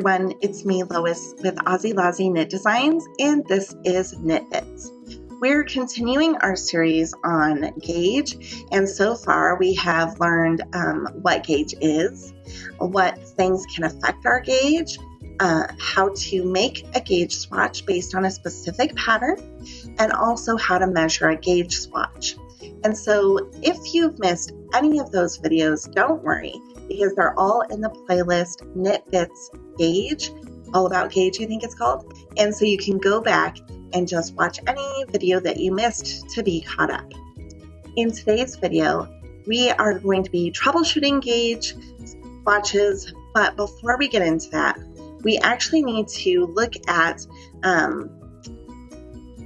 everyone, it's me Lois with Aussie Lozzie Knit Designs, and this is Knit Bits. We're continuing our series on gauge, and so far we have learned what gauge is, what things can affect our gauge, how to make a gauge swatch based on a specific pattern, and also how to measure a gauge swatch. And so if you've missed any of those videos, don't worry, because they're all in the playlist Knit Bits Gauge, all about gauge I think it's called. And so you can go back and just watch any video that you missed to be caught up. In today's video, we are going to be troubleshooting gauge swatches, but before we get into that, we actually need to look at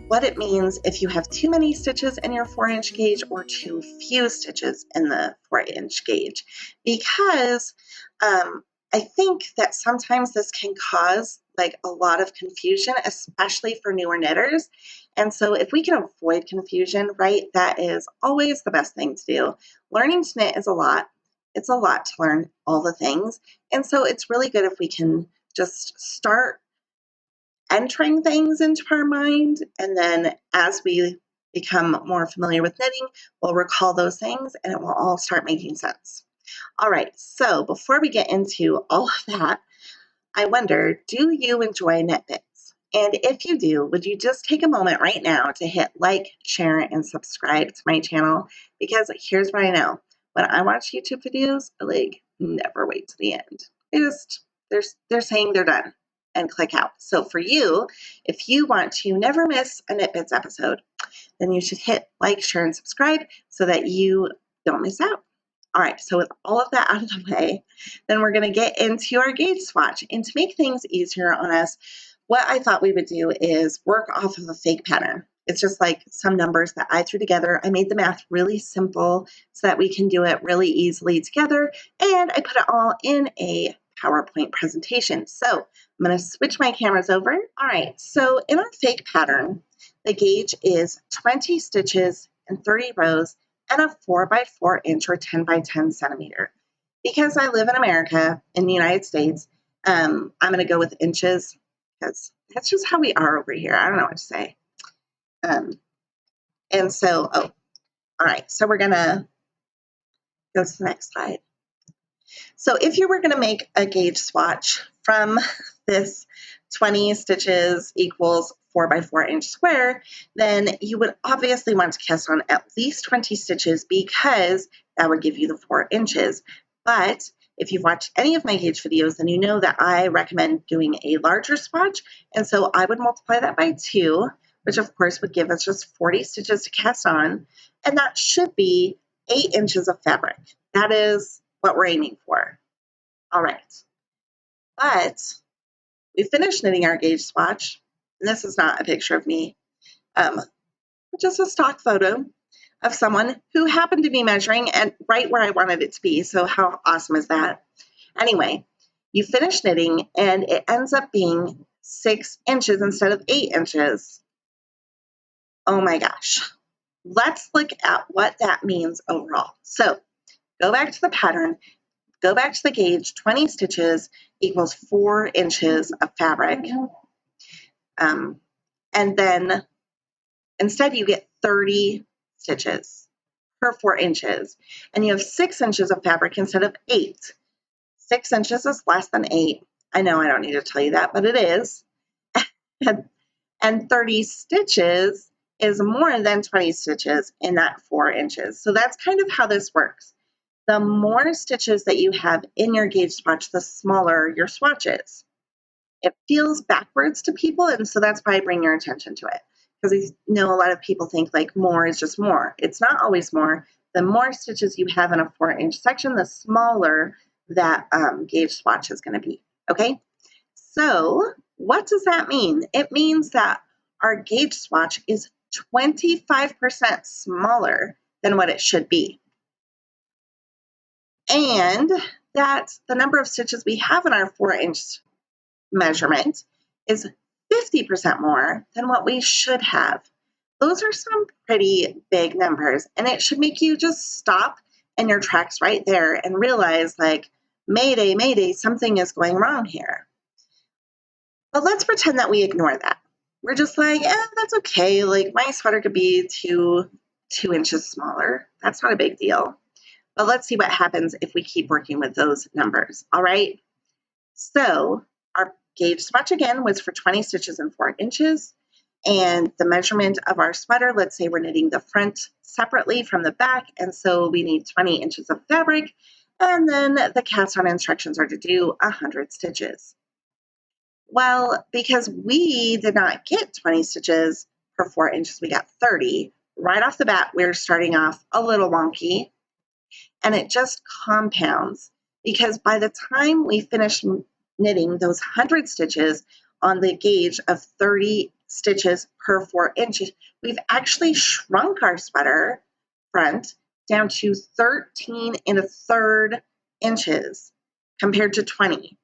what it means if you have too many stitches in your 4-inch gauge or too few stitches in the 4-inch gauge, because I think that sometimes this can cause like a lot of confusion, especially for newer knitters. And so if we can avoid confusion, right, that is always the best thing to do. Learning to knit is a lot. It's a lot to learn all the things. And so it's really good if we can just start entering things into our mind, and then as we become more familiar with knitting, we'll recall those things and it will all start making sense. All right, so before we get into all of that, I wonder, do you enjoy Knit Bits? And if you do, would you just take a moment right now to hit like, share, and subscribe to my channel? Because here's what I know. When I watch YouTube videos, I like never wait to the end. They're saying they're done and click out. So for you, if you want to never miss a Knit Bits episode, then you should hit like, share, and subscribe so that you don't miss out. All right, so with all of that out of the way, then we're going to get into our gauge swatch. And to make things easier on us, what I thought we would do is work off of a fake pattern. It's just like some numbers that I threw together. I made the math really simple so that we can do it really easily together. And I put it all in a PowerPoint presentation. So I'm going to switch my cameras over. All right, so in our fake pattern, the gauge is 20 stitches and 30 rows and a 4x4 inch or 10 by 10 centimeter. Because I live in America, in the United States, I'm going to go with inches because that's just how we are over here. I don't know what to say. And so, all right, so we're going to go to the next slide. So if you were going to make a gauge swatch from this 20 stitches equals 4x4 inch square, then you would obviously want to cast on at least 20 stitches because that would give you the 4 inches. But if you've watched any of my gauge videos, then you know that I recommend doing a larger swatch. And so I would multiply that by 2, which of course would give us just 40 stitches to cast on. And that should be 8 inches of fabric. That is what we're aiming for. All right, but we finished knitting our gauge swatch, and this is not a picture of me, just a stock photo of someone who happened to be measuring at right where I wanted it to be. So how awesome is that? Anyway, you finish knitting and it ends up being 6 inches instead of 8 inches. Oh my gosh. Let's look at what that means overall. So go back to the pattern, go back to the gauge, 20 stitches equals 4 inches of fabric. And then instead you get 30 stitches per 4 inches. And you have 6 inches of fabric instead of 8. 6 inches is less than 8. I know I don't need to tell you that, but it is. And 30 stitches is more than 20 stitches in that 4 inches. So that's kind of how this works. The more stitches that you have in your gauge swatch, the smaller your swatch is. It feels backwards to people, and so that's why I bring your attention to it. Because I know a lot of people think like more is just more. It's not always more. The more stitches you have in a 4-inch section, the smaller that gauge swatch is going to be. Okay? So what does that mean? It means that our gauge swatch is 25% smaller than what it should be. And that the number of stitches we have in our 4-inch measurement is 50% more than what we should have. Those are some pretty big numbers, and it should make you just stop in your tracks right there and realize, like, mayday, mayday, something is going wrong here. But let's pretend that we ignore that. We're just like, that's okay. Like my sweater could be two inches smaller. That's not a big deal. But let's see what happens if we keep working with those numbers. All right. So our gauge swatch again was for 20 stitches and 4 inches. And the measurement of our sweater, let's say we're knitting the front separately from the back. And so we need 20 inches of fabric. And then the cast on instructions are to do 100 stitches. Well, because we did not get 20 stitches per 4 inches, we got 30. Right off the bat, we're starting off a little wonky, and it just compounds because by the time we finish knitting those 100 stitches on the gauge of 30 stitches per 4 inches, we've actually shrunk our sweater front down to 13 1/3 inches compared to 20.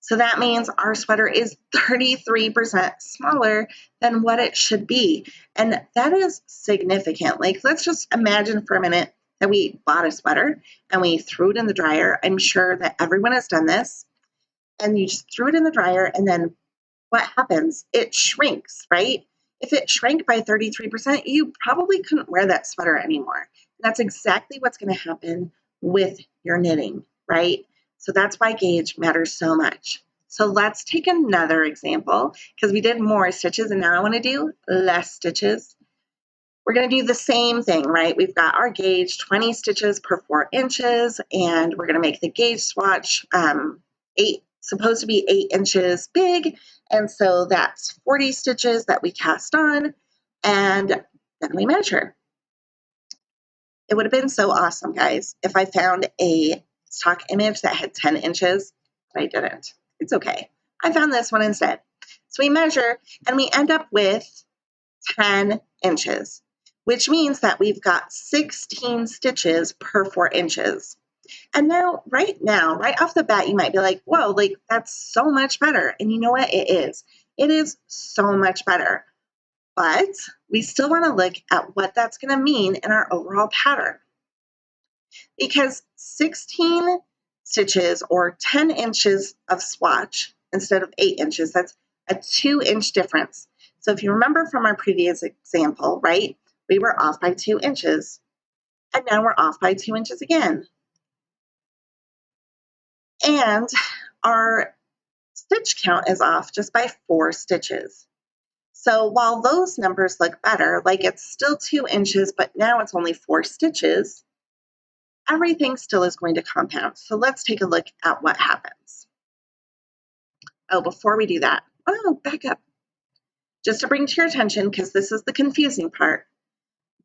So that means our sweater is 33% smaller than what it should be. And that is significant. Like, let's just imagine for a minute that we bought a sweater and we threw it in the dryer. I'm sure that everyone has done this. And you just threw it in the dryer, and then what happens? It shrinks, right? If it shrank by 33%, you probably couldn't wear that sweater anymore. And that's exactly what's going to happen with your knitting, right? So that's why gauge matters so much. So let's take another example because we did more stitches and now I want to do less stitches. We're going to do the same thing, right? We've got our gauge, 20 stitches per 4 inches, and we're going to make the gauge swatch supposed to be 8 inches big. And so that's 40 stitches that we cast on, and then we measure. It would have been so awesome, guys, if I found a stock image that had 10 inches, but I didn't. It's okay. I found this one instead. So we measure, and we end up with 10 inches, which means that we've got 16 stitches per 4 inches. And right off the bat, you might be like, whoa, like that's so much better. And you know what? It is. It is so much better. But we still want to look at what that's going to mean in our overall pattern. Because 16 stitches or 10 inches of swatch instead of 8 inches, that's a 2-inch difference. So if you remember from our previous example, right, we were off by 2 inches. And now we're off by 2 inches again. And our stitch count is off just by 4 stitches. So while those numbers look better, like it's still 2 inches, but now it's only 4 stitches, everything still is going to compound. So let's take a look at what happens. Oh, before we do that, back up. Just to bring to your attention, because this is the confusing part,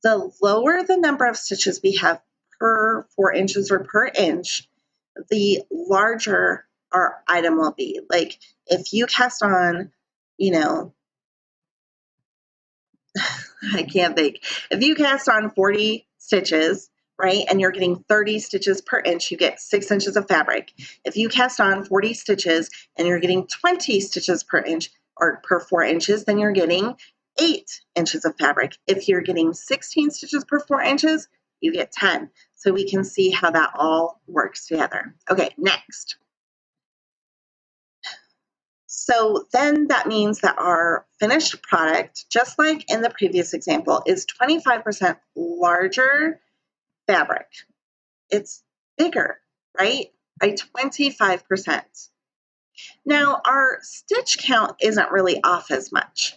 the lower the number of stitches we have per 4 inches or per inch, the larger our item will be. Like if you cast on, I can't think. If you cast on 40 stitches, right, and you're getting 30 stitches per inch, you get 6 inches of fabric. If you cast on 40 stitches and you're getting 20 stitches per inch or per 4 inches, then you're getting 8 inches of fabric. If you're getting 16 stitches per 4 inches, you get 10. So we can see how that all works together. Okay, next. So then that means that our finished product, just like in the previous example, is 25% larger fabric. It's bigger, right? By 25%. Now, our stitch count isn't really off as much.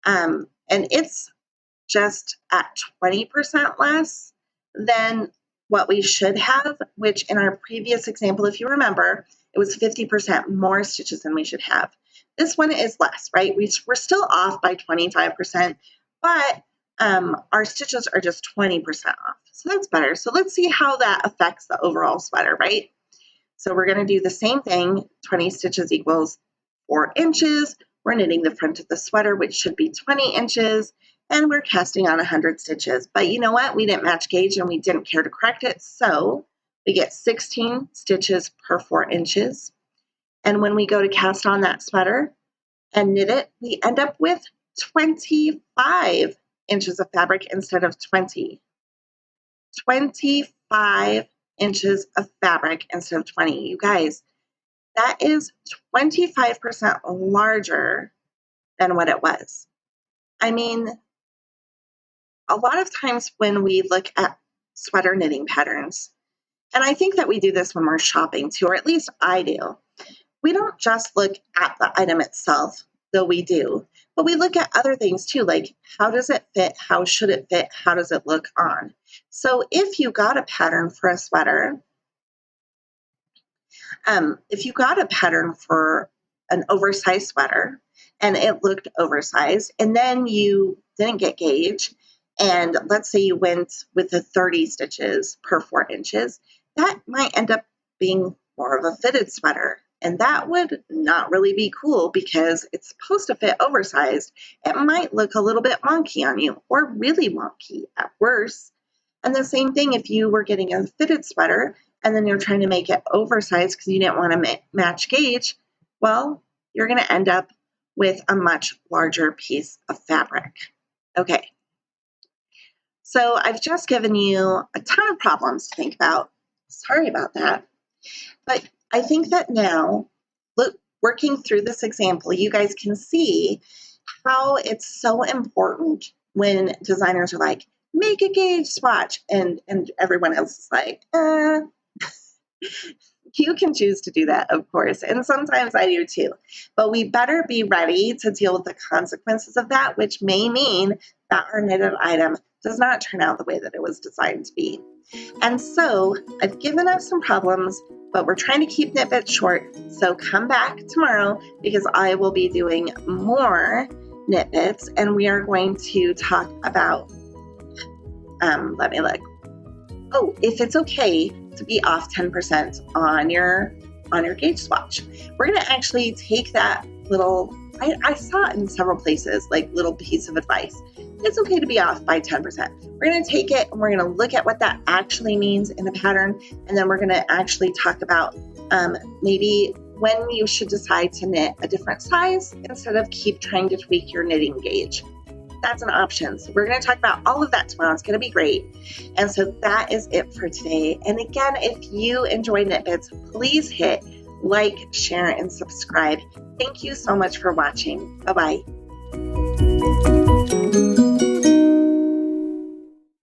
And it's just at 20% less than what we should have, which in our previous example, if you remember, it was 50% more stitches than we should have. This one is less, right? We're still off by 25%, but our stitches are just 20% off. So that's better. So let's see how that affects the overall sweater, right? So we're going to do the same thing. 20 stitches equals 4 inches. We're knitting the front of the sweater, which should be 20 inches. And we're casting on 100 stitches. But you know what? We didn't match gauge and we didn't care to correct it. So we get 16 stitches per 4 inches. And when we go to cast on that sweater and knit it, we end up with 25 inches of fabric instead of 20. 25 inches of fabric instead of 20. You guys, that is 25% larger than what it was. I mean, a lot of times when we look at sweater knitting patterns, and I think that we do this when we're shopping too, or at least I do, we don't just look at the item itself, though we do, but we look at other things too, like how does it fit? How should it fit? How does it look on? So if you got a pattern for a sweater, if you got a pattern for an oversized sweater and it looked oversized, and then you didn't get gauge, and let's say you went with the 30 stitches per 4 inches, that might end up being more of a fitted sweater. And that would not really be cool because it's supposed to fit oversized. It might look a little bit wonky on you, or really wonky at worst. And the same thing if you were getting a fitted sweater and then you're trying to make it oversized because you didn't want to match gauge, well, you're going to end up with a much larger piece of fabric. Okay, so I've just given you a ton of problems to think about. Sorry about that. But I think that now, working through this example, you guys can see how it's so important when designers are like, make a gauge swatch, and everyone else is like, You can choose to do that, of course, and sometimes I do too. But we better be ready to deal with the consequences of that, which may mean that our knitted item does not turn out the way that it was designed to be. And so I've given us some problems, but we're trying to keep knit bits short. So come back tomorrow because I will be doing more knit bits, and we are going to talk about, let me look. Oh, if it's okay to be off 10% on your gauge swatch. We're going to actually take that little, I saw it in several places, like little piece of advice. It's okay to be off by 10%. We're going to take it and we're going to look at what that actually means in a pattern. And then we're going to actually talk about maybe when you should decide to knit a different size instead of keep trying to tweak your knitting gauge. That's an option. So we're going to talk about all of that tomorrow. It's going to be great. And so that is it for today. And again, if you enjoy Knit Bits, please hit like, share, and subscribe. Thank you so much for watching. Bye-bye.